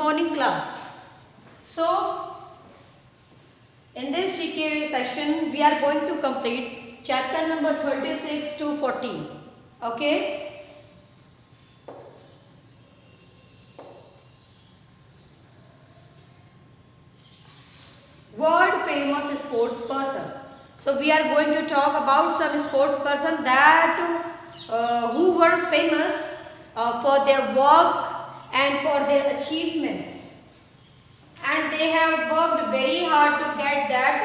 morning class. So in this GK session we are going to complete chapter number 36 to 40. Okay. World famous sports person. So we are going to talk about some sports person that who were famous for their work and for their achievements, and they have worked very hard to get that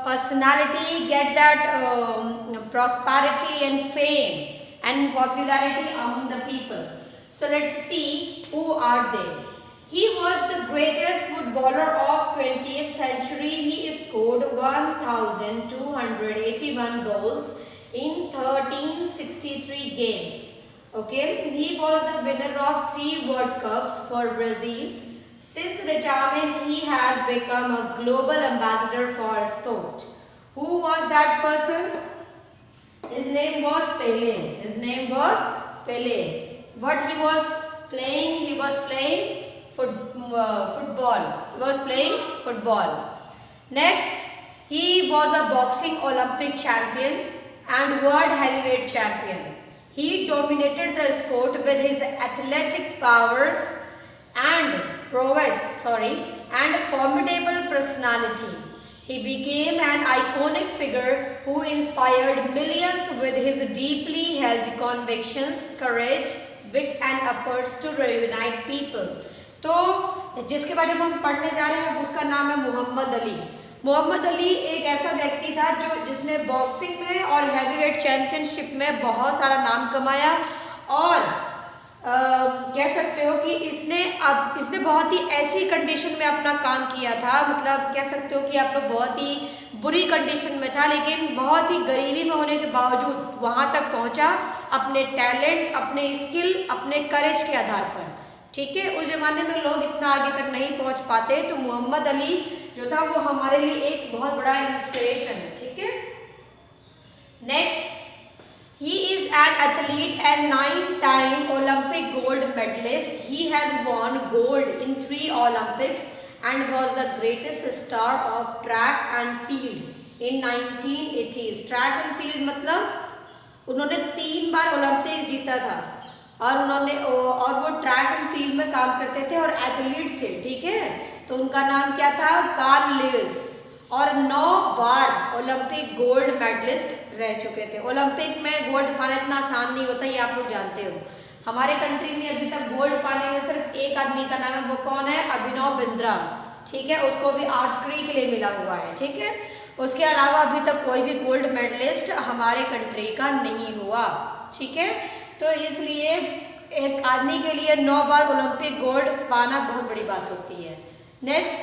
personality, get that prosperity and fame and popularity among the people. So let's see who are they. He was the greatest footballer of 20th century. He scored 1,281 goals in 1363 games. Okay, he was the winner of 3 World Cups for Brazil. Since retirement, he has become a global ambassador for sport. Who was that person? His name was Pele. His name was Pele. What he was playing? He was playing football. He was playing football. Next, he was a boxing Olympic champion and world heavyweight champion. He dominated the sport with his athletic powers and prowess, and formidable personality. He became an iconic figure who inspired millions with his deeply held convictions, courage, wit and efforts to reunite people. तो जिसके बारे में हम पढ़ने जा रहे हैं उसका नाम है मोहम्मद अली। मोहम्मद अली एक ऐसा व्यक्ति था जिसने बॉक्सिंग में और हैवीवेट चैंपियनशिप में बहुत सारा नाम कमाया, और कह सकते हो कि इसने बहुत ही ऐसी कंडीशन में अपना काम किया था, मतलब कह सकते हो कि आप लोग बहुत ही बुरी कंडीशन में था, लेकिन बहुत ही गरीबी में होने के बावजूद वहाँ तक पहुँचा अपने टैलेंट, अपने स्किल, अपने करेज के आधार पर। ठीक है, उस जमाने में लोग इतना आगे तक नहीं पहुँच पाते, तो मोहम्मद अली जो था वो हमारे लिए एक बहुत बड़ा इंस्पिरेशन है। ठीक है, next, he is an athlete and 9-time Olympic gold medalist. He has won gold in 3 Olympics and was the greatest star of track and field in 1980s. Track and field मतलब उन्होंने 3 बार Olympics जीता था, और वो track and field में काम करते थे और एथलीट थे। ठीक है, तो उनका नाम क्या था? कार्ल लुईस, और 9 बार ओलंपिक गोल्ड मेडलिस्ट रह चुके थे। ओलंपिक में गोल्ड पाना इतना आसान नहीं होता, ये आप लोग जानते हो। हमारे कंट्री में अभी तक गोल्ड पाने में सिर्फ एक आदमी का नाम है, वो कौन है? अभिनव बिंद्रा। ठीक है, उसको भी आर्चरी के लिए मिला हुआ है। ठीक है, उसके अलावा अभी तक कोई भी गोल्ड मेडलिस्ट हमारे कंट्री का नहीं हुआ। ठीक है, तो इसलिए एक आदमी के लिए 9 बार ओलंपिक गोल्ड पाना बहुत बड़ी बात होती है। Next,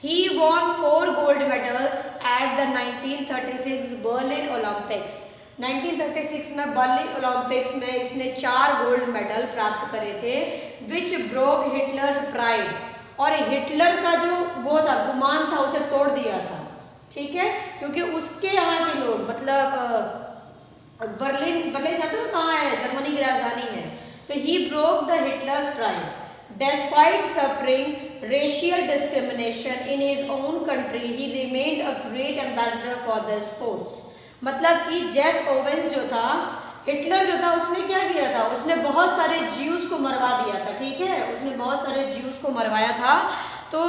he won 4 gold medals at the 1936 Berlin Olympics. 1936 में बर्लिन ओलंपिक्स में इसने 4 गोल्ड मेडल प्राप्त करे थे, which broke Hitler's pride. और हिटलर का जो वो था गुमान था उसे तोड़ दिया था। ठीक है, क्योंकि उसके यहाँ के लोग, मतलब बर्लिन जाते हो कहाँ है? जर्मनी की राजधानी है। तो he broke the Hitler's pride. Despite suffering racial discrimination in his own country, he remained a great ambassador for the sports. मतलब कि जेस ओवेंस जो था, हिटलर जो था, उसने क्या किया था? उसने बहुत सारे ज्यूज को मरवा दिया था। ठीक है, उसने बहुत सारे ज्यूज को मरवाया था। तो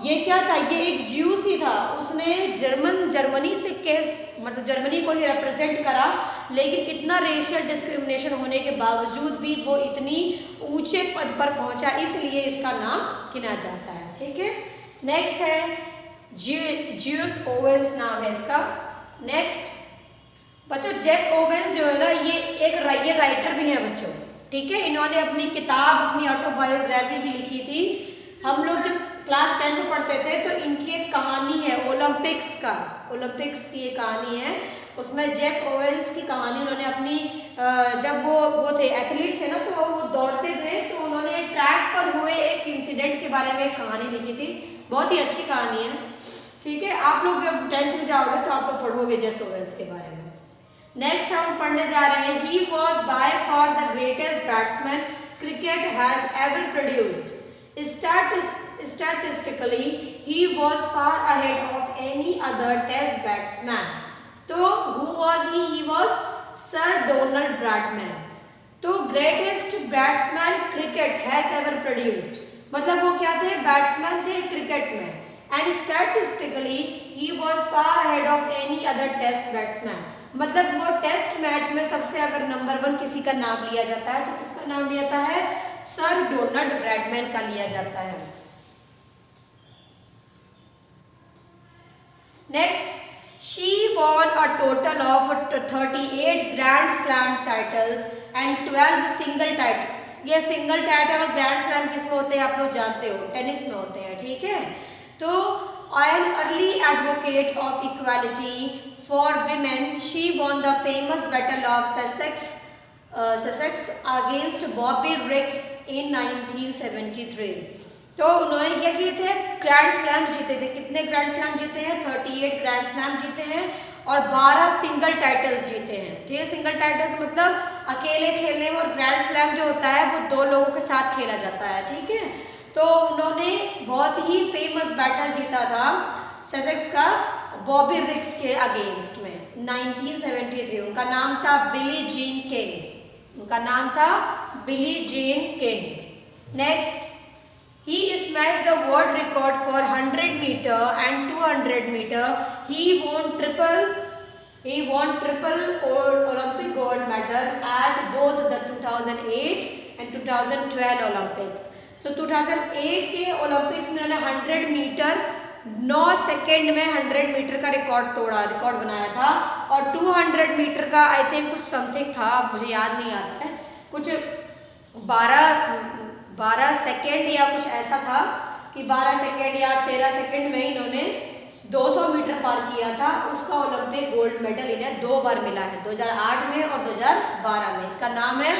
ये क्या था? ये एक ज्यूस ही था। उसने जर्मनी से केस, मतलब जर्मनी को ही रिप्रेजेंट करा, लेकिन इतना रेशियल डिस्क्रिमिनेशन होने के बावजूद भी वो इतनी ऊंचे पद पर पहुंचा, इसलिए इसका नाम गिना जाता है। ठीक है, नेक्स्ट है जेस ओवेंस, नाम है इसका। नेक्स्ट बच्चों, जेस ओवेंस जो है ना, ये राइटर भी है बच्चों। ठीक है, इन्होंने अपनी किताब, अपनी ऑटोबायोग्राफी भी लिखी थी। हम लोग जब क्लास 10 में पढ़ते थे तो इनकी एक कहानी है ओलंपिक्स की एक कहानी है। उसमें जेस ओवेंस की कहानी उन्होंने अपनी, जब वो थे एथलीट थे ना, तो वो दौड़ते थे, तो उन्होंने ट्रैक पर हुए एक इंसिडेंट के बारे में एक कहानी लिखी थी। बहुत ही अच्छी कहानी है। ठीक है, आप लोग जब 10th में जाओगे तो आप लोग पढ़ोगे जेस ओवेंस के बारे में। नेक्स्ट हम पढ़ने जा रहे हैं, he was by for the greatest batsman cricket has ever produced. Statistically, he was far ahead of any other test batsman. तो who was he? He was Sir Donald Bradman. तो greatest batsman cricket has ever produced, मतलब वो क्या थे? Batsman थे cricket में. And statistically he was far ahead of any other test batsman, मतलब वो टेस्ट मैच में सबसे अगर नंबर 1 किसी का नाम लिया जाता है तो किसका नाम लिया जाता है? सर डोनाल्ड ब्रैडमैन का लिया जाता है. Next, she won a total of 38 Grand Slam titles and 12 single titles. ये सिंगल टाइटल और ग्रैंड स्लैम किसमें होते हैं आप लोग जानते हो? टेनिस में होते हैं, ठीक है. तो an early advocate of equality for women, she won the famous battle of Sussex against Bobby Riggs in 1973. तो उन्होंने क्या किए थे? ग्रैंड स्लैम जीते थे. कितने ग्रैंड स्लैम जीते हैं? 38 ग्रैंड स्लैम जीते हैं और 12 सिंगल टाइटल्स जीते हैं. ठीक है, सिंगल टाइटल्स मतलब अकेले खेलने में, और ग्रैंड स्लैम जो होता है वो 2 लोगों के साथ खेला जाता है. ठीक है, तो उन्होंने बहुत ही फेमस बैटल जीता था ससेक्स का बॉबी रिग्स के अगेंस्ट में 1973. उनका नाम था बिली जीन किंग. उनका नाम था Billie Jean King. Next, he smashed the world record for 100 meter and 200 meter. He won triple Olympic gold medal at both the 2008 and 2012 Olympics. So 2008 के ओलंपिक्स में उन्होंने 100 मीटर 9 सेकेंड में 100 metre का record बनाया था, और 200 मीटर का I think कुछ समथिंग था, मुझे याद नहीं आता है, कुछ 12 सेकेंड या कुछ ऐसा था कि 12 सेकेंड या 13 सेकेंड में इन्होंने 200 मीटर पार किया था. उसका ओलंपिक गोल्ड मेडल इन्हें 2 बार मिला है, 2008 में और 2012 में. इसका नाम है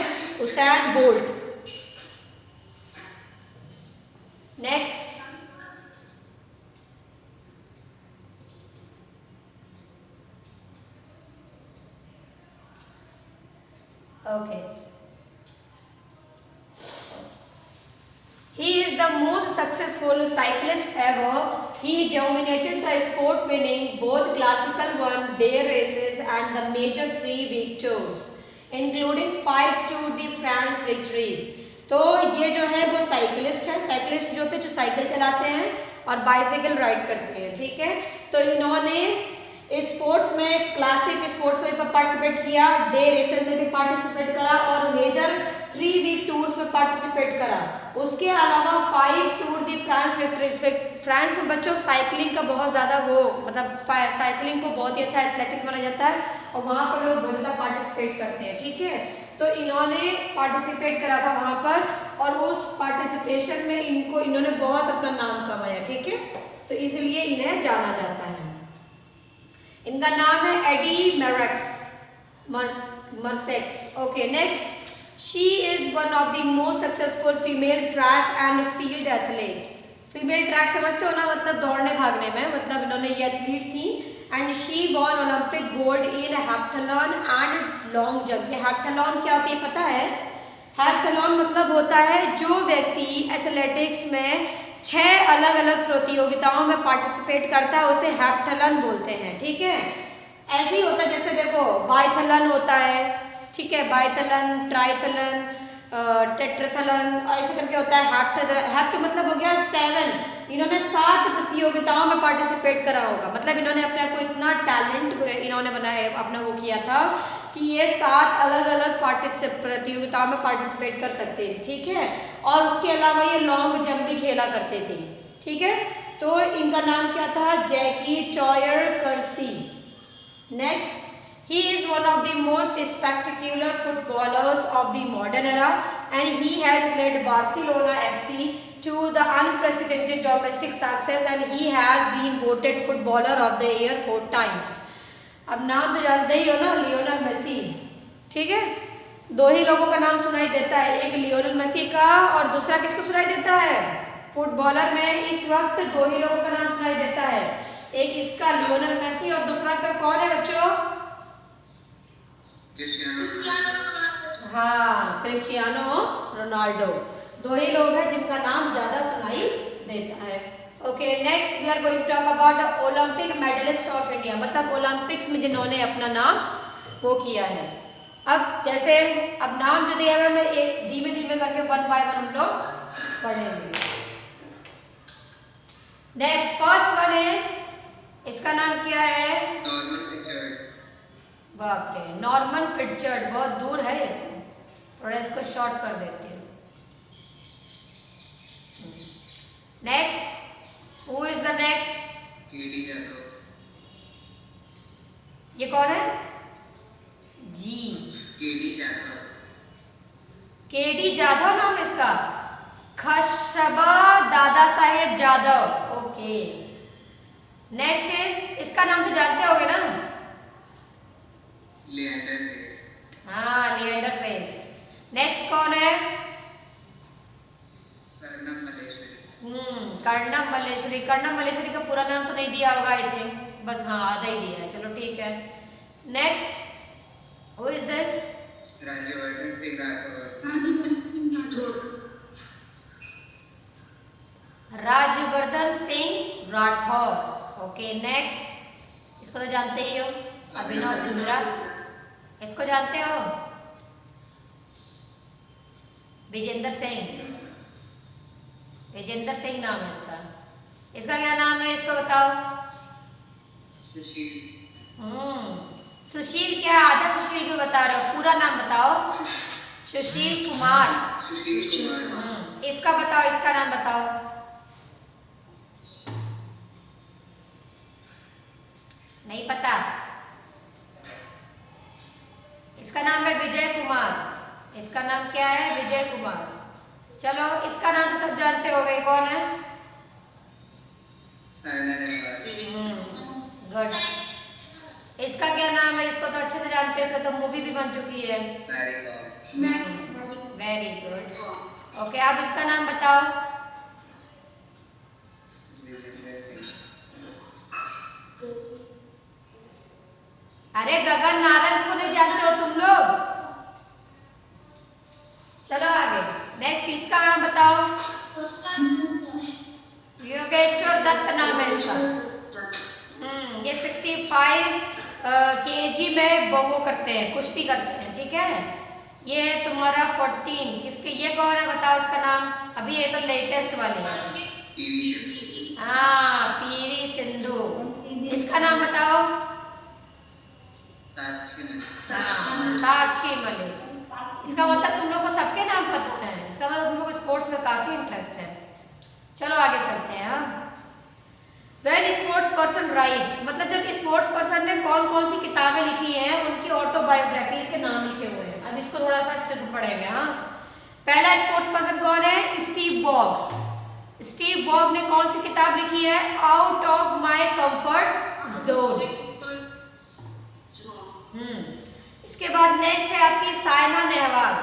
Usain bolt. Next, okay, he is the most successful cyclist ever. He dominated the sport, winning both classical one-day races and the major 3-week tours, including 5 Tour de France victories. तो ये जो है वो साइकिलिस्ट है. Cyclist जो होते हैं जो साइकिल चलाते हैं और बाइसाइकिल राइड करते हैं. ठीक है, तो इन्होंने स्पोर्ट्स में, क्लासिक स्पोर्ट्स में पार्टिसिपेट किया, डे रेसेस में भी पार्टिसिपेट करा और मेजर 3-week टूर्स में पार्टिसिपेट करा. उसके अलावा 5 टूर दी फ्रांस विक्ट्रीज. फ्रांस में बच्चों साइकिलिंग का बहुत ज़्यादा वो, मतलब साइकिलिंग को बहुत ही अच्छा एथलेटिक्स माना जाता है और वहाँ पर लोग बहुत ज़्यादा पार्टिसिपेट करते हैं. ठीक है, तो इन्होंने पार्टिसिपेट करा था वहाँ पर, और उस पार्टिसिपेशन में इन्होंने बहुत अपना नाम कमाया. ठीक है, तो इसलिए इन्हें जाना जाता है. इनका नाम है Eddy Merckx. Okay, next, she is one of the most successful female track and field athlete. Female track समझते हो ना, मतलब दौड़ने भागने में, मतलब इन्होंने ये एथलीट थी. And she von Olympic gold in heptathlon and long jump. ये हेप्टाथलॉन क्या होती है पता है? हेप्टाथलॉन मतलब होता है जो व्यक्ति एथलेटिक्स में 6 अलग अलग प्रतियोगिताओं में पार्टिसिपेट करता है उसे हेप्टाथलॉन बोलते हैं. ठीक है, ऐसे ही होता है जैसे देखो बाइथलन होता है. ठीक है, बाइथलन, ट्राइथलन, टेट्राथलन, ऐसे करके होता है. हेप्ट मतलब हो गया 7. इन्होंने 7 प्रतियोगिताओं में पार्टिसिपेट करा होगा, मतलब इन्होंने अपने आप को इतना टैलेंट इन्होंने बनाया, अपना वो किया था कि ये 7 अलग अलग प्रतियोगिताओं में पार्टिसिपेट कर सकते थे. ठीक है, और उसके अलावा ये लॉन्ग जंप भी खेला करते थे. ठीक है, तो इनका नाम क्या था? Jackie Joyner Kersee. Next, he is one of the most spectacular footballers of the modern era, and he has led Barcelona FC to the unprecedented domestic success, and he has been voted footballer of the year 4 times. अब नाम तो जानते ही हो ना, Lionel Messi. ठीक है, 2 ही लोगों का नाम सुनाई देता है, एक लियोनेल मेसी का और दूसरा किसको सुनाई देता है? फुटबॉलर में इस वक्त 2 ही लोगों का नाम सुनाई देता है, एक इसका लियोनेल मेसी और दूसरा का कौन है बच्चों? हाँ, क्रिस्टियानो रोनाल्डो। दो ही लोग हैं जिनका नाम ज्यादा सुनाई देता है। Okay, next we are going to talk about the olympic medalist of India, मतलब ओलंपिक्स में जिन्होंने अपना नाम वो किया है। अब जैसे अब नाम जो दिया है मैं एक धीमे धीमे करके वन बाय वन हम लोग पढ़ेंगे। फर्स्ट वन इज, इसका नाम क्या है? नॉर्मन पिचर्ड। बाप रे, नॉर्मन पिचर्ड, बहुत दूर है ये तो, थोड़ा इसको शॉर्ट कर देती हूँ। Next, who is the next? KD Yadav. ये कौन है? जी, केडी जाधव। केडी जाधव नाम है इसका। खशबा Dada Saheb Jadhav. Okay, next is, इसका नाम तो जानते होगे ना? लिएंडर पेस। हाँ, लिएंडर पेस। नेक्स्ट कौन है? कर्णम मल्लेश्वरी। कर्णम मल्लेश्वरी। कर्णम मल्लेश्वरी का पूरा नाम तो नहीं दिया होगा आई थिंक, बस हाँ आधा ही दिया है, चलो ठीक है। Next, who is this? Rajyavardhan Singh Rathore. Rajyavardhan Singh Rathore. Okay, next, इसको तो जानते ही हो, अभिनव बिंद्रा। इसको जानते हो? विजेंद्र सिंह। विजेंद्र सिंह नाम है इसका। इसका क्या नाम है, इसको बताओ? सुशील। सुशील क्या? आधा सुशील क्यों बता रहे हो? पूरा नाम बताओ। सुशील कुमार। सुशील कुमार। इसका बताओ, इसका नाम बताओ। नहीं पता? इसका नाम है विजय कुमार। इसका नाम क्या है? विजय कुमार। चलो, इसका नाम तो सब जानते हो गए, कौन है? साइना नेहवाल। गुड। इसका क्या नाम है? इसको तो अच्छे से जानते हैं, इसको तो मूवी भी बन चुकी है। Very good. ओके, अब इसका नाम बताओ। अरे गगन नारंग को नहीं जानते हो तुम लोग? चलो आगे, नेक्स्ट, इसका नाम बताओ। योगेश्वर दत्त नाम है इसका। ये 65 kg में वो करते हैं, कुश्ती करते हैं, ठीक है। ये है तुम्हारा 14, किसके, ये कौन है बताओ इसका नाम? अभी ये तो लेटेस्ट वाली है। हाँ, पीवी सिंधु। इसका नाम बताओ। साक्षी मलिक। इसका मतलब तुम लोग को सबके नाम पता है, इसका मतलब तुम लोग को स्पोर्ट्स में काफी इंटरेस्ट है। चलो आगे चलते हैं। When स्पोर्ट्स पर्सन राइट, मतलब जब स्पोर्ट्स पर्सन ने कौन कौन सी किताबें लिखी हैं, उनकी ऑटोबायोग्राफीज के नाम लिखे हुए हैं। अब इसको थोड़ा सा अच्छे से पढ़ेंगे। हाँ, पहला स्पोर्ट्स पर्सन कौन है? स्टीव वॉग। स्टीव वॉग ने कौन सी किताब लिखी है? Out of my comfort zone. इसके बाद नेक्स्ट है आपकी साइना नेहवाल।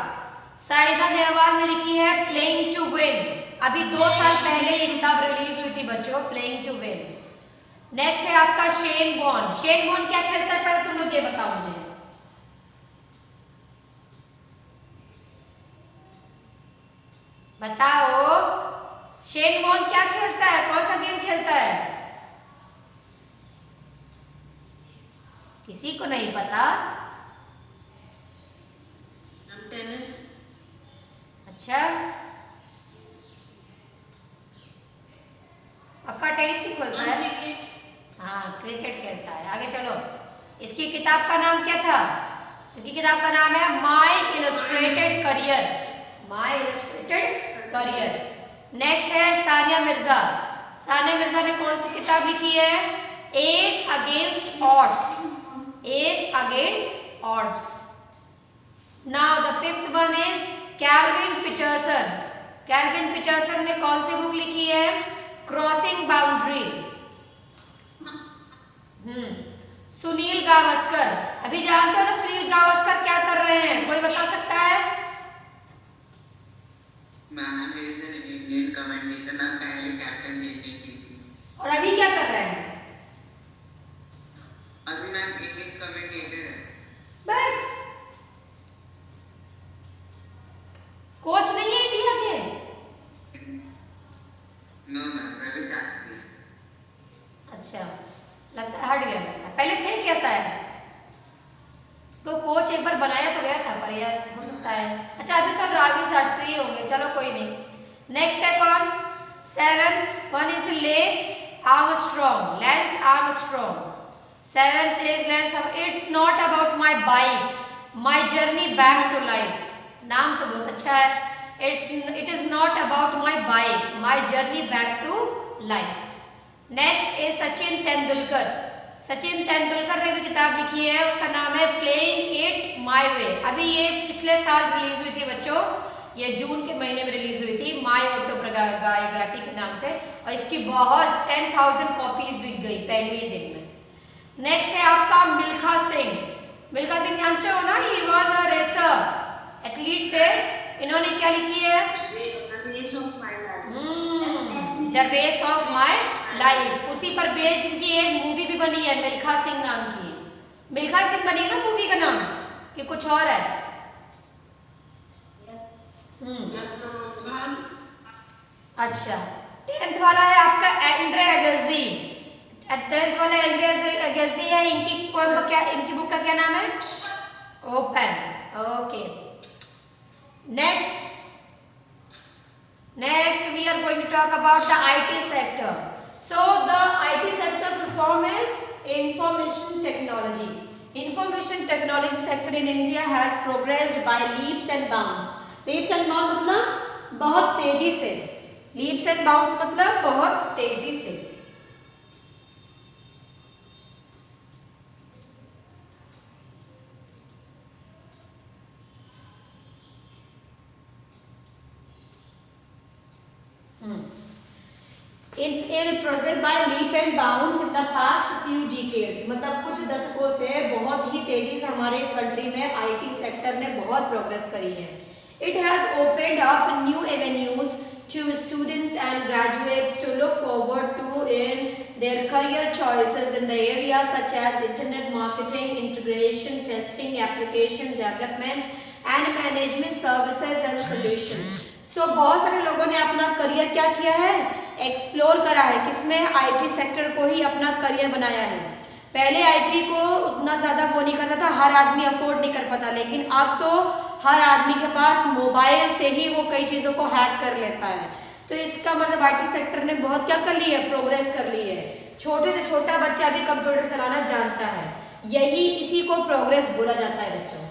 साइना नेहवाल ने लिखी है प्लेइंग टू विन। अभी 2 साल पहले ये किताब रिलीज हुई थी बच्चों, प्लेइंग टू विन। नेक्स्ट है आपका शेन वॉर्न। शेन वॉर्न क्या खेलता है, पहले तुम लोग ये बताओ मुझे। बताओ, शेन वॉर्न क्या खेलता है, कौन सा गेम खेलता है? किसी को नहीं पता? टेनिस। अच्छा, पक्का टेनिस ही खेलता है? हाँ, क्रिकेट खेलता है। आगे चलो, इसकी किताब का नाम क्या था? इसकी किताब का नाम है माई इलस्ट्रेटेड करियर। माई इलस्ट्रेटेड करियर। नेक्स्ट है सानिया मिर्जा। सानिया मिर्जा ने कौन सी किताब लिखी है? S against odds. S against odds. Now the fifth one is Calvin Peterson. Calvin Peterson ने कौन सी बुक लिखी है? Crossing boundary. सुनील गावस्कर। अभी जानते हो ना सुनील गावस्कर क्या कर रहे हैं, कोई बता सकता है? Ma'am is an Indian commentator, ma'am पहले कैप्टन थे टीम। और अभी क्या कर रहे हैं? अभी मैम इंडियन कमेंटेटर है। बस अच्छा, लगता है हट गया, लगता है पहले थे क्या शायद, तो कोच एक बार बनाया तो गया था पर यार हो सकता है। अच्छा अभी तो रागी शास्त्री ही होंगे, चलो कोई नहीं। नेक्स्ट है कौन, seventh one is lance Armstrong, lance Armstrong. Seventh is lance, it's not about my bike my journey back to life, नाम तो बहुत अच्छा है। It is not about my bike my journey back to life. Next is Sachin Tendulkar. Sachin Tendulkar ने भी किताब लिखी है, उसका नाम है प्लेइंग इट माई वे। अभी ये पिछले साल रिलीज हुई थी बच्चों, ये जून के महीने में रिलीज हुई थी, माई ऑटोबायोग्राफी के नाम से, और इसकी बहुत 10,000 कॉपीज बिक गई पहले ही दिन में। नेक्स्ट है आपका मिल्खा सिंह। मिल्खा सिंह जानते हो ना, he was a racer athlete थे। इन्होंने क्या लिखी है, the race of my life, उसी पर बेस्ड इनकी एक मूवी भी बनी है मिल्खा सिंह नाम की। मिल्खा सिंह बनी है ना मूवी का नाम, कि कुछ और है? अच्छा, 10th वाला है आपका एंड्रे अगेजी। 10th वाला एंड्रे अगेजी है, इनकी क्या, इनकी बुक का क्या नाम है, open. Okay, next we are going to talk about the IT sector. So the IT sector full form is information technology. Information technology sector in India has progressed by leaps and bounds. Leaps and bounds मतलब बहुत तेजी से, leaps and bounds मतलब बहुत तेजी से। It's in process by leap and bounds in the past few decades. मतलब कुछ दशकों से बहुत ही तेजी से हमारे कंट्री में आईटी सेक्टर ने बहुत प्रोग्रेस करी है। It has opened up new avenues to students and graduates to look forward to in their career choices in the areas such as internet marketing, integration, testing, application development and management services and solutions. So बहुत सारे लोगों ने अपना career क्या किया है, explore करा है, किसमें, आईटी सेक्टर को ही अपना करियर बनाया है। पहले आईटी को उतना ज़्यादा वो नहीं करता था, हर आदमी अफोर्ड नहीं कर पाता, लेकिन अब तो हर आदमी के पास मोबाइल से ही वो कई चीज़ों को हैक कर लेता है। तो इसका मतलब आईटी सेक्टर ने बहुत क्या कर ली है, प्रोग्रेस कर ली है। छोटे से छोटा बच्चा भी कंप्यूटर चलाना जानता है, यही इसी को प्रोग्रेस बोला जाता है बच्चों।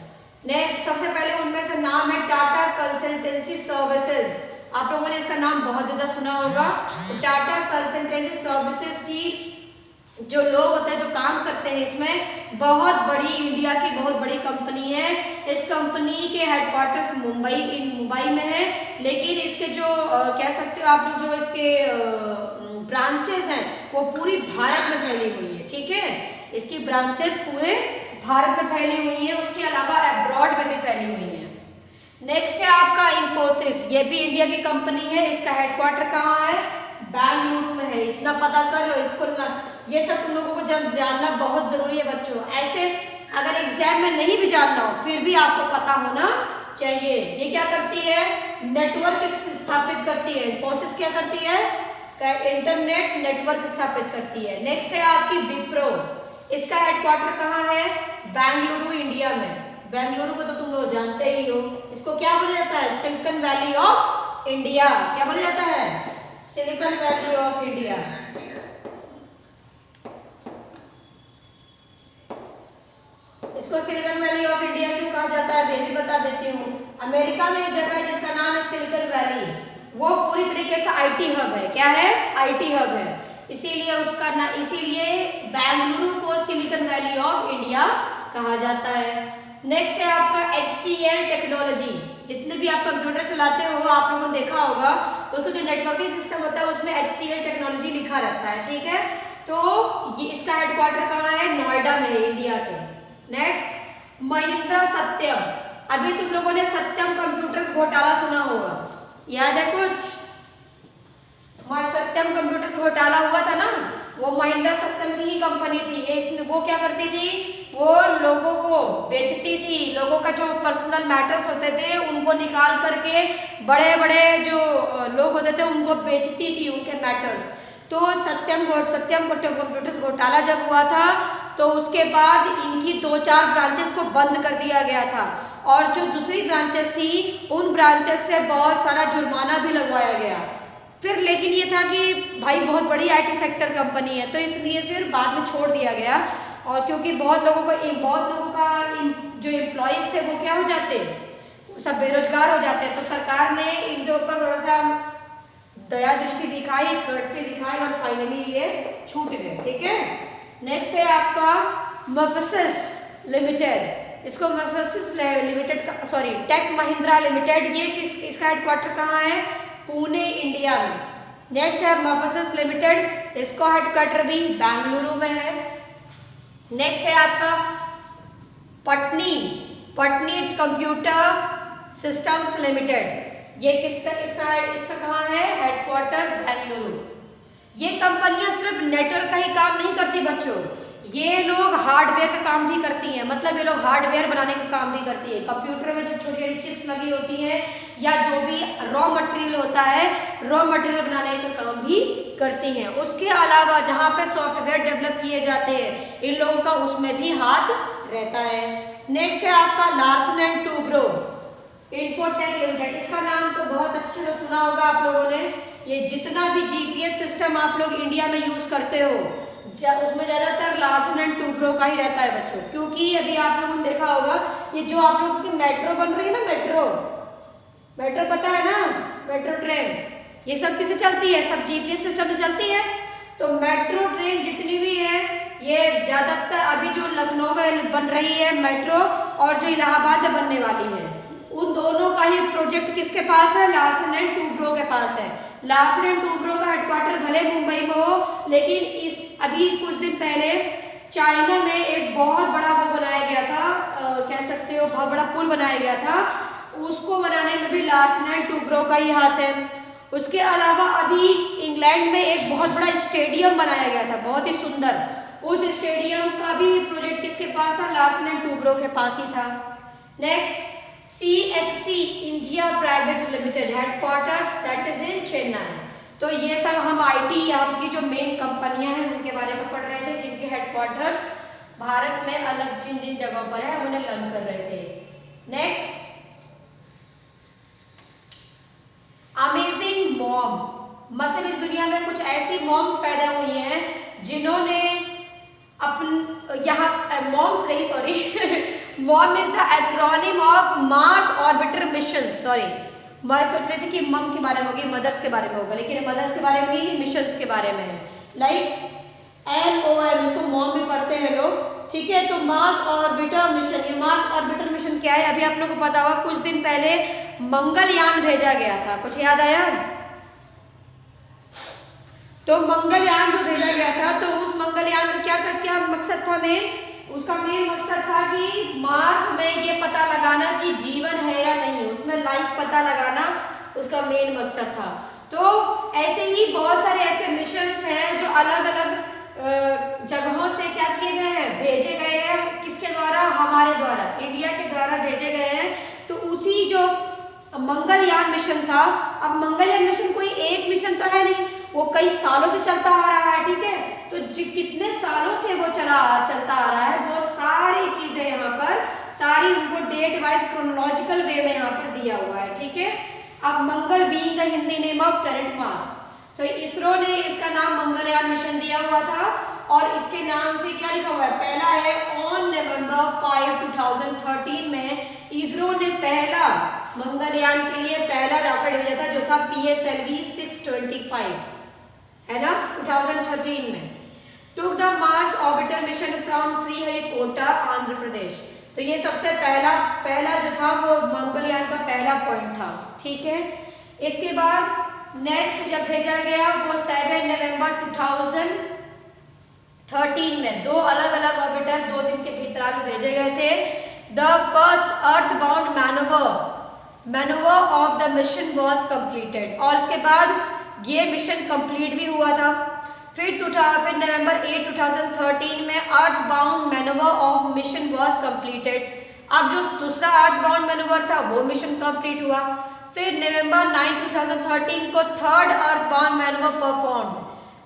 नेक्स्ट सबसे पहले उनमें से नाम है टाटा कंसल्टेंसी सर्विसेज। आप लोगों ने इसका नाम बहुत ज़्यादा सुना होगा। टाटा कंसल्टेंसी सर्विसेज की जो लोग होते हैं, जो काम करते हैं, इसमें बहुत बड़ी, इंडिया की बहुत बड़ी कंपनी है। इस कंपनी के हेडक्वार्टर्स मुंबई में है, लेकिन इसके जो कह सकते हो आप लोग, जो इसके ब्रांचेस हैं वो पूरी भारत में फैली हुई है। ठीक है, इसकी ब्रांचेस पूरे भारत में फैली हुई है, उसके अलावा अब्रॉड में भी फैली हुई है। नेक्स्ट है आपका इंफोसिस, ये भी इंडिया की कंपनी है। इसका हेडक्वार्टर कहाँ है, बेंगलुरु में है। इतना पता कर लो, इसको ना, ये सब तुम लोगों को जब जानना बहुत जरूरी है बच्चों। ऐसे अगर एग्जाम में नहीं भी जानना हो फिर भी आपको पता होना चाहिए। ये क्या करती है, नेटवर्क स्थापित करती है। इंफोसिस क्या करती है, इंटरनेट नेटवर्क स्थापित करती है। नेक्स्ट है आपकी विप्रो, इसका हेडक्वार्टर कहाँ है, बेंगलुरु इंडिया में। बेंगलुरु को तो तुम लोग जानते ही हो, इसको क्या बोला जाता है, सिलिकॉन वैली ऑफ इंडिया। क्या बोला जाता है, सिलिकॉन वैली ऑफ इंडिया। इसको सिलिकॉन वैली ऑफ इंडिया क्यों कहा जाता है, मैं भी बता देती हूँ। अमेरिका में एक जगह है जिसका नाम है सिलिकॉन वैली, वो पूरी तरीके से आईटी हब है। क्या है, आईटी हब है, इसीलिए उसका ना, इसीलिए बेंगलुरु को सिलिकॉन वैली ऑफ इंडिया कहा जाता है। नेक्स्ट है आपका HCL टेक्नोलॉजी। जितने भी आप कंप्यूटर चलाते हो, आप लोगों ने देखा होगा, उसको जो नेटवर्किंग सिस्टम होता है उसमें HCL टेक्नोलॉजी लिखा रहता है। ठीक है, तो ये इसका हेडक्वार्टर कहाँ है, नोएडा में है, इंडिया के। नेक्स्ट महिंद्रा सत्यम, अभी तुम लोगों ने सत्यम कंप्यूटर्स घोटाला सुना होगा, याद है कुछ, सत्यम कंप्यूटर्स घोटाला हुआ था ना, वो महिंद्रा सत्यम की ही कंपनी थी। इसमें वो क्या करती थी, वो लोगों को बेचती थी, लोगों का जो पर्सनल मैटर्स होते थे उनको निकाल करके बड़े बड़े जो लोग होते थे उनको बेचती थी, उनके मैटर्स। तो सत्यम कंप्यूटर्स घोटाला जब हुआ था तो उसके बाद इनकी 2-4 ब्रांचेस को बंद कर दिया गया था और जो दूसरी ब्रांचेस थी उन ब्रांचेस से बहुत सारा जुर्माना भी लगवाया गया। फिर लेकिन ये था कि भाई बहुत बड़ी आईटी सेक्टर कंपनी है तो इसलिए फिर बाद में छोड़ दिया गया और क्योंकि बहुत लोगों का जो एम्प्लॉयज़ थे वो क्या हो जाते, सब बेरोजगार हो जाते हैं, तो सरकार ने इनके ऊपर थोड़ा सा दया दृष्टि दिखाई, कर्टसी दिखाई और फाइनली ये छूट गए। ठीक है, नेक्स्ट है आपका मफसिस लिमिटेड। इसको मफसिस लिमिटेड का टेक महिंद्रा लिमिटेड, ये इसका हेडक्वार्टर कहाँ है, पुणे इंडिया में। नेक्स्ट है मफसिस लिमिटेड, इसका हेडक्वार्टर भी बेंगलुरु में है। नेक्स्ट है आपका पटनी कंप्यूटर सिस्टम्स लिमिटेड, ये इसका कहाँ है, हेडक्वार्टर्स बेंगलुरु। ये कंपनियां सिर्फ नेटवर्क का ही काम नहीं करती बच्चों, ये लोग हार्डवेयर का काम भी करती हैं, मतलब ये लोग हार्डवेयर बनाने का काम भी करती है। कंप्यूटर में जो छोटी छोटी चिप्स लगी होती हैं या जो भी रॉ मटेरियल होता है, रॉ मटेरियल बनाने का काम भी करती हैं। उसके अलावा जहाँ पे सॉफ्टवेयर डेवलप किए जाते हैं इन लोगों का उसमें भी हाथ रहता है। नेक्स्ट है आपका Larsen and Toubro infotech limited, इसका नाम तो बहुत अच्छे से सुना होगा आप लोगों ने। ये जितना भी जीपीएस सिस्टम आप लोग इंडिया में यूज करते हो उसमें ज़्यादातर लार्सन एंड टूब्रो का ही रहता है बच्चों, क्योंकि अभी आप लोगों ने देखा होगा ये जो आप लोगों की मेट्रो बन रही है ना, मेट्रो पता है ना, मेट्रो ट्रेन, ये सब किससे चलती है, सब जीपीएस सिस्टम से चलती है। तो मेट्रो ट्रेन जितनी भी है ये ज़्यादातर अभी जो लखनऊ में बन रही है मेट्रो और जो इलाहाबाद में बनने वाली है, उन दोनों का ही प्रोजेक्ट किसके पास है, लार्सन एंड टूब्रो के पास है। लार्सन एंड टूब्रो का हेडक्वार्टर भले मुंबई में हो, लेकिन अभी कुछ दिन पहले चाइना में एक बहुत बड़ा वो बनाया गया था, कह सकते हो बहुत बड़ा पुल बनाया गया था, उसको बनाने में भी लार्सन एंड टूब्रो का ही हाथ है। उसके अलावा अभी इंग्लैंड में एक बहुत बड़ा स्टेडियम बनाया गया था, बहुत ही सुंदर, उस स्टेडियम का भी प्रोजेक्ट किसके पास था, लार्सन एंड टूब्रो के पास ही था। Next CSC India private limited, headquarters that is in Chennai. तो ये सब हम आईटी यहाँ की जो मेन कंपनियां हैं उनके बारे में पढ़ रहे थे, जिनके हेडक्वार्टर्स भारत में अलग जिन जिन जगहों पर है उन्हें लर्न कर रहे थे। नेक्स्ट अमेजिंग मॉम, मतलब इस दुनिया में कुछ ऐसी मॉम्स पैदा हुई हैं जिन्होंने mom is the acronym of Mars orbiter mission. मैं सोच रही थी कि मम के बारे में होगी, मदर्स के बारे में होगा, लेकिन मदर्स के बारे में नहीं, मिशंस के बारे में है। लाइक MOM, इसको मॉम भी पढ़ते हैं लोग, ठीक है। तो मार्स ऑर्बिटर मिशन, ये मार्स ऑर्बिटर मिशन क्या है, अभी आप लोगों को पता होगा कुछ दिन पहले मंगलयान भेजा गया था, कुछ याद आया? तो मंगलयान जो भेजा गया था, तो उस मंगलयान में क्या मकसद था, उसका मेन मकसद था कि मार्स में ये पता लगाना कि जीवन है या नहीं, उसमें लाइफ पता लगाना उसका मेन मकसद था। तो ऐसे ही बहुत सारे ऐसे मिशंस हैं जो अलग अलग जगहों से क्या किए गए हैं, भेजे गए हैं, किसके द्वारा, हमारे द्वारा, इंडिया के द्वारा भेजे गए हैं। तो उसी जो मंगलयान मिशन था, अब मंगलयान मिशन कोई एक मिशन तो है नहीं, वो कई सालों से चलता आ रहा है, ठीक है। तो कितने सालों से वो चलता आ रहा है, वो सारी चीजें यहाँ पर सारी उनको डेट वाइज क्रोनोलॉजिकल वे में यहाँ पर दिया हुआ है, ठीक है। अब Mangal being the Hindi name of planet Mars, तो इसरो ने इसका नाम मंगलयान मिशन दिया हुआ था और इसके नाम से क्या लिखा हुआ है, पहला है ऑन November 5, 2013 में इसरो ने पहला मंगलयान के लिए पहला रॉकेट भेजा था, जो था PSLV 625, है ना, 2013 में। Took the Mars orbiter mission from Sriharikota, Andhra Pradesh. तो ये सबसे पहला जो था वो मंगलयान का पहला पॉइंट था, ठीक है। इसके बाद नेक्स्ट जब भेजा गया वो 7 नवंबर 2013 में, दो अलग अलग ऑर्बिटर 2 दिन के भीतर भेजे गए थे। The first earth bound मैनोवर of the mission was completed, और इसके बाद ये मिशन कंप्लीट भी हुआ था। फिर नवंबर 8, 2013 में earth bound मैनोवर of mission was completed. अब जो दूसरा अर्थ बाउंड मैनोवर था वो मिशन कंप्लीट हुआ। फिर नवंबर 9, 2013 को third earth bound मैनोवर performed.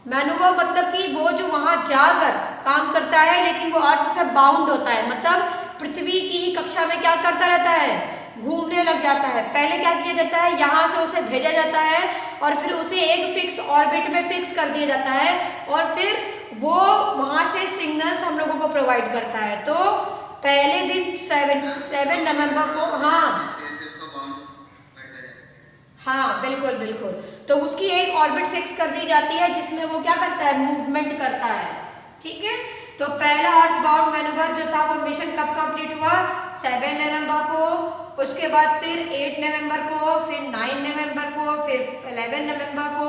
Manoeuvre मतलब कि वो जो वहाँ जाकर काम करता है लेकिन वो अर्थ से बाउंड होता है, मतलब पृथ्वी की ही कक्षा में क्या करता रहता है, घूमने लग जाता है। पहले क्या किया जाता है, यहाँ से उसे भेजा जाता है और फिर उसे एक फिक्स ऑर्बिट में फिक्स कर दिया जाता है और फिर वो वहाँ से सिग्नल्स हम लोगों को प्रोवाइड करता है। तो पहले दिन 7 नवंबर को, हाँ बिल्कुल बिल्कुल, तो उसकी एक ऑर्बिट फिक्स कर दी जाती है जिसमें वो क्या करता है, मूवमेंट करता है। ठीक है, तो पहला अर्थ बाउंड मैनूवर जो था वो मिशन कब कंप्लीट हुआ, 7 नवंबर को, उसके बाद फिर 8 नवंबर को, फिर 9 नवंबर को, फिर 11 नवंबर को,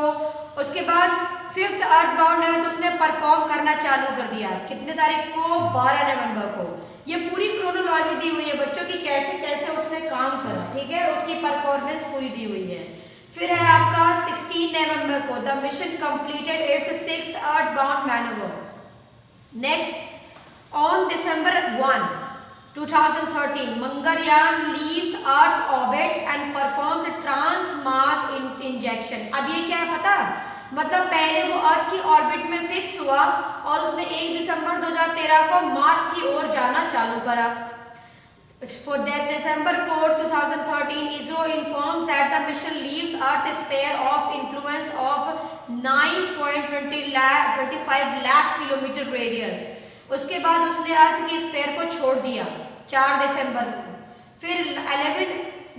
उसके बाद 5th अर्थ बाउंड है तो उसने परफॉर्म करना चालू कर दिया कितने तारीख को, 12 नवंबर को। ये पूरी क्रोनोलॉजी दी हुई है बच्चों की कैसे कैसे उसने काम करा, ठीक है, उसकी परफॉर्मेंस पूरी दी हुई है। फिर है आपका 16 नवंबर को, the mission completed it's 6th earth bound manoeuvre. Next, on December 1, 2013, Mangalyaan leaves earth orbit and performs trans Mars injection. अब ये क्या है पता, मतलब पहले वो अर्थ की ऑर्बिट में फिक्स हुआ और उसने 1 दिसंबर 2013 को मार्स की ओर जाना चालू करा। For December 4, 2013, ISRO informed that the mission leaves Earth sphere of influence of 9.25 lakh kilometre radius. उसके बाद उसने अर्थ की स्फीयर को छोड़ दिया 4 दिसंबर को। फिर 11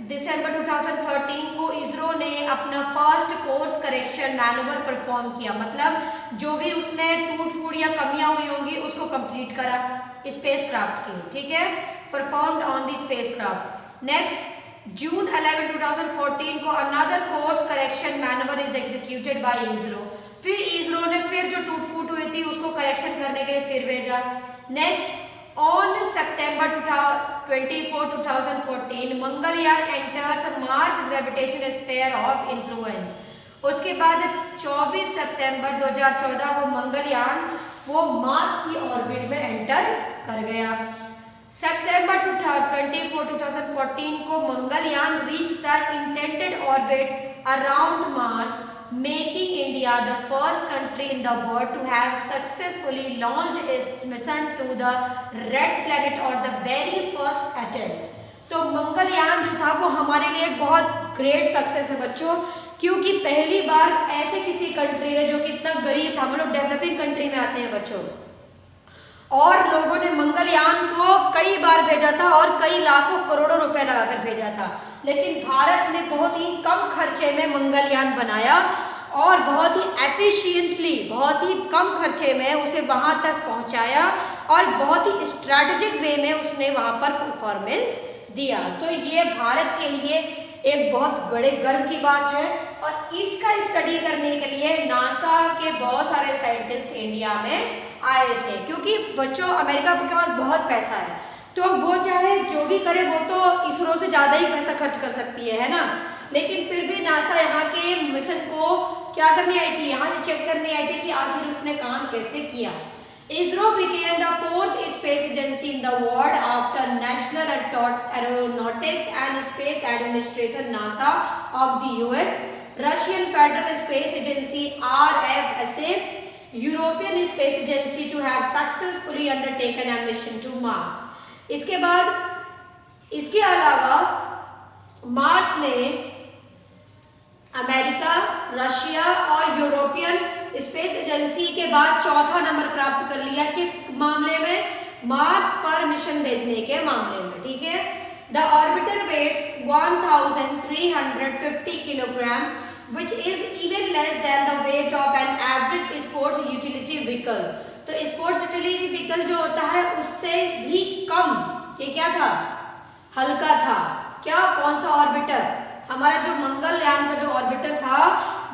दिसंबर 2013 को इसरो ने अपना first course correction manoeuvre perform किया, मतलब जो भी उसमें टूट फूट या कमियां हुई होंगी उसको कंप्लीट करा स्पेसक्राफ्ट की। ठीक है, performed on the spacecraft. Next, June 11, 2014 को another course correction manoeuvre is executed by ISRO. फिर इसरो ने फिर जो टूट फूट हुई थी उसको करेक्शन करने के लिए फिर भेजा। Next, on September 24, 2014, Mangalyaan enters Mars gravitation sphere of influence. उसके बाद 24 सितंबर 2014 वो मंगलयान वो मार्स की ऑर्बिट में एंटर कर गया। September 24, 2014 को Mangalyaan reach the intended orbit around Mars, making India the first country in the world to have successfully launched its mission to the red planet or the very first attempt। तो मंगलयान जो था वो हमारे लिए एक बहुत ग्रेट सक्सेस है बच्चों, क्योंकि पहली बार ऐसे किसी कंट्री ने जो कि इतना गरीब था, हम लोग डेवलपिंग कंट्री में आते हैं बच्चों, और लोगों ने मंगलयान को कई बार भेजा था और कई लाखों करोड़ों रुपए लगाकर भेजा था, लेकिन भारत ने बहुत ही कम खर्चे में मंगलयान बनाया और बहुत ही एफिशिएंटली, बहुत ही कम खर्चे में उसे वहां तक पहुंचाया और बहुत ही स्ट्रैटेजिक वे में उसने वहां पर परफॉर्मेंस दिया। तो ये भारत के लिए एक बहुत बड़े गर्व की बात है और इसका स्टडी करने के लिए नासा के बहुत सारे साइंटिस्ट इंडिया में आए थे, क्योंकि बच्चों अमेरिका के पास बहुत पैसा है, तो वो चाहे जो भी करे वो तो इसरो से ज़्यादा ही पैसा खर्च कर सकती है ना, लेकिन फिर भी नासा यहाँ के मिशन को क्या करने आई थी, यहाँ से चेक करने आई थी कि आखिर उसने काम कैसे किया। ISRO became the 4th space agency in the world after National Aeronautics and Space Administration (NASA) of the US, Russian Federal Space Agency (RFSA), European Space Agency to have successfully undertaken a mission to Mars। इसके बाद इसके अलावा Mars ने America, Russia और European space agency के बाद चौथा number प्राप्त कर लिया। किस मामले में? मार्स पर मिशन भेजने के मामले में। ठीक है, the orbiter weighs 1350 kilogram which is even less than the weight of an average sports utility vehicle। तो स्पोर्ट्स यूटिलिटी व्हीकल जो होता है उससे भी कम, ये क्या था, हल्का था। क्या, कौन सा ऑर्बिटर? हमारा जो मंगलयान का जो ऑर्बिटर था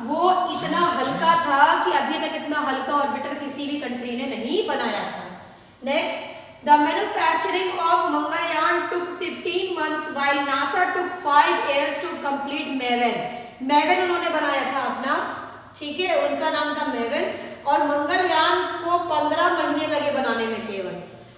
वो इतना हल्का था कि अभी तक इतना हल्का ऑर्बिटर किसी भी कंट्री ने नहीं बनाया था। Next, the manufacturing of Mangalyaan took 15 months while NASA took 5 years to complete मैवन। मैवन उन्होंने बनाया था अपना, ठीक है, उनका नाम था मैवन, और मंगलयान को 15 महीने लगे बनाने में केवल,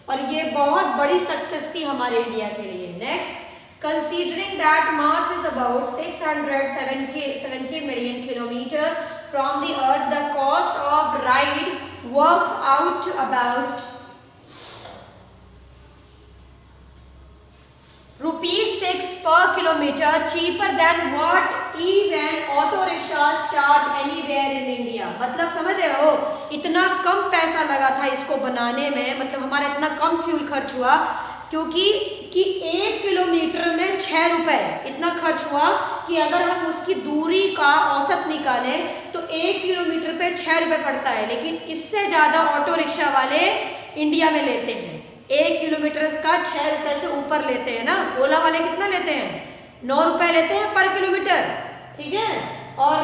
और ये बहुत बड़ी सक्सेस थी हमारे इंडिया के लिए। Next, considering that Mars is about 670 million kilometers from the Earth, the cost cost of ride works out to about ₹6 per kilometer, cheaper than what even auto rickshaws charge anywhere in India. मतलब समझ रहे हो, इतना कम पैसा लगा था इसको बनाने में, मतलब हमारा इतना कम फ्यूल खर्च हुआ क्योंकि 1 किलोमीटर में 6 रुपए इतना खर्च हुआ कि अगर हम उसकी दूरी का औसत निकालें तो 1 किलोमीटर पे 6 रुपए पड़ता है, लेकिन इससे ज़्यादा ऑटो रिक्शा वाले इंडिया में लेते हैं। 1 किलोमीटर का 6 रुपए से ऊपर लेते हैं ना। ओला वाले कितना लेते हैं? 9 रुपए लेते हैं पर किलोमीटर, ठीक है। और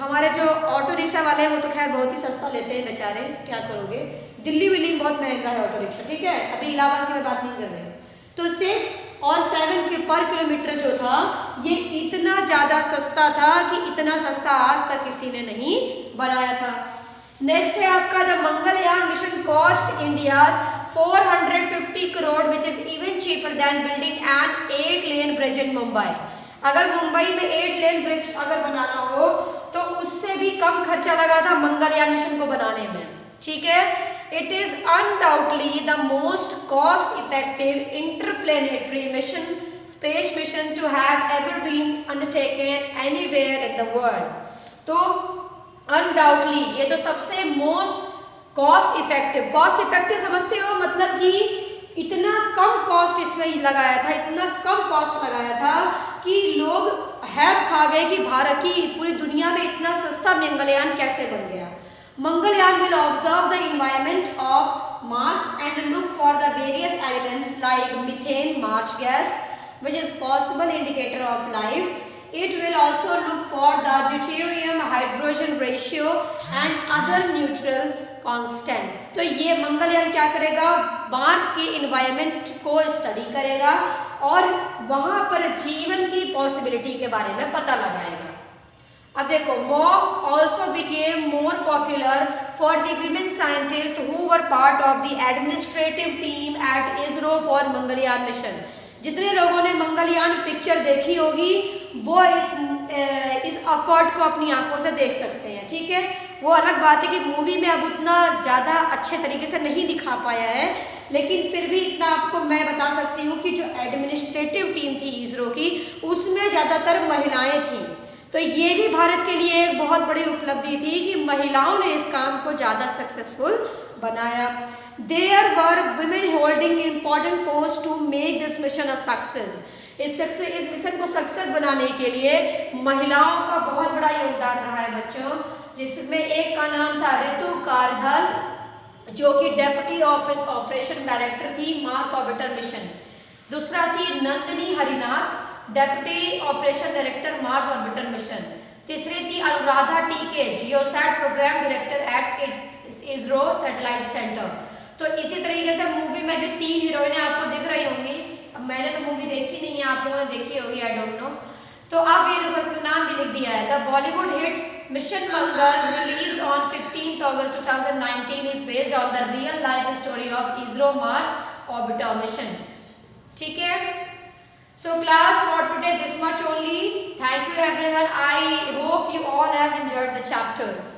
हमारे जो ऑटो रिक्शा वाले हैं वो तो खैर बहुत ही सस्ता लेते हैं बेचारे, क्या करोगे। दिल्ली विल्ली में बहुत महंगा है ऑटो रिक्शा, ठीक है। अभी इलाहाबाद की मैं बात नहीं कर रही। तो 6 और 7 पर किलोमीटर जो था ये इतना ज़्यादा सस्ता था कि इतना सस्ता आज तक किसी ने नहीं बनाया था। नेक्स्ट है आपका the Mangalyaan mission cost India's 450 crore which is even cheaper then building an 8-lane bridge इन मुंबई। अगर मुंबई में 8-lane ब्रिज अगर बनाना हो तो उससे भी कम खर्चा लगा था मंगलयान मिशन को बनाने में, ठीक है। It is undoubtedly the most cost-effective interplanetary mission, space mission to have ever been undertaken anywhere in the world. तो undoubtedly ये तो सबसे most cost effective समझते हो, मतलब कि इतना कम कॉस्ट इसमें लगाया था, इतना कम कॉस्ट लगाया था कि लोग हैरान खा गए कि भारत की पूरी दुनिया में इतना सस्ता मंगलयान कैसे बन गया। Mangalyaan will observe the environment of Mars and look for the various elements like methane, marsh gas, which is possible indicator of life. It will also look for the deuterium-hydrogen ratio and other neutral constants. तो ये मंगलयान क्या करेगा? Mars के environment को study करेगा और वहाँ पर जीवन की पॉसिबिलिटी के बारे में पता लगाएगा। अब देखो, MOM also became more popular for the women scientists who were part of the administrative team at ISRO for Mangalyaan mission. जितने लोगों ने मंगलयान पिक्चर देखी होगी वो इस एफर्ट को अपनी आंखों से देख सकते हैं, ठीक है। वो अलग बात है कि मूवी में अब उतना ज़्यादा अच्छे तरीके से नहीं दिखा पाया है, लेकिन फिर भी इतना आपको मैं बता सकती हूँ कि जो एडमिनिस्ट्रेटिव टीम थी ISRO की उसमें ज़्यादातर महिलाएँ थीं। तो ये भी भारत के लिए एक बहुत बड़ी उपलब्धि थी कि महिलाओं ने इस काम को ज़्यादा सक्सेसफुल बनाया। There were women holding important posts to make this mission a success. इस मिशन को सक्सेस बनाने के लिए महिलाओं का बहुत बड़ा योगदान रहा है बच्चों, जिसमें एक का नाम था रितु कारधल जो कि डेप्यूटी ऑपरेशन डायरेक्टर थी मार्स ऑर्बिटर मिशन। दूसरा थी Nandini Harinath, deputy operation director Mars orbiter mission. तीसरी थी Anuradha TK, geosat programme director at ISRO satellite centre. तो इसी तरीके से मूवी में भी 3 हीरोइनें आपको दिख रही होंगी। अब मैंने तो मूवी देखी नहीं है, आप लोगों ने देखी होगी, आई डोंट नो। तो अब ये देखो इसमें नाम भी लिख दिया है। The Bollywood hit mission Mangal released on 15 August 2019 is based on the real life story of ISRO Mars orbiter mission, ठीक है। So class, for today this much only. Thank you everyone. I hope you all have enjoyed the chapters.